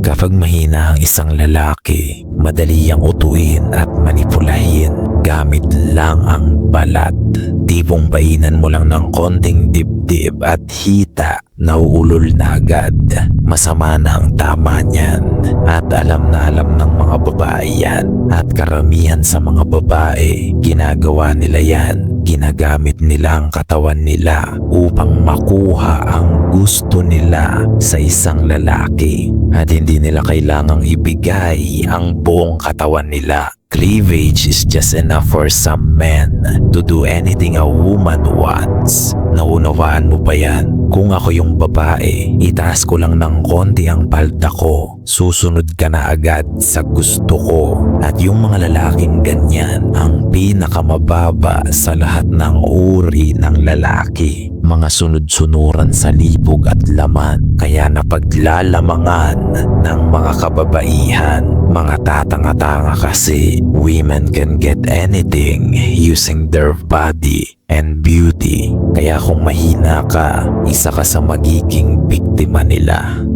Kapag mahina ang isang lalaki, madali ang utuin at manipulahin gamit lang ang balat. Tipong painan mo lang ng konting dibdib at hita, nauulol na agad. Masama na ang tama niyan at alam na alam ng mga babae yan. At karamihan sa mga babae, ginagawa nila yan. Ginagamit nila ang katawan nila upang makuha ang gusto nila sa isang lalaki at hindi nila kailangang ibigay ang buong katawan nila. Cleavage is just enough for some men to do anything a woman wants. Naunawaan mo ba yan? Kung ako yung babae, itaas ko lang ng konti ang palda ko. Susunod ka na agad sa gusto ko. At yung mga lalaking ganyan ang pinakamababa sa lahat ng uri ng lalaki. Mga sunod-sunuran sa libog at laman. Kaya napaglalamangan ng mga kababaihan. Mga tatanga-tanga kasi women can get anything using their body and beauty. Kaya kung mahina ka, isa ka sa magiging biktima nila.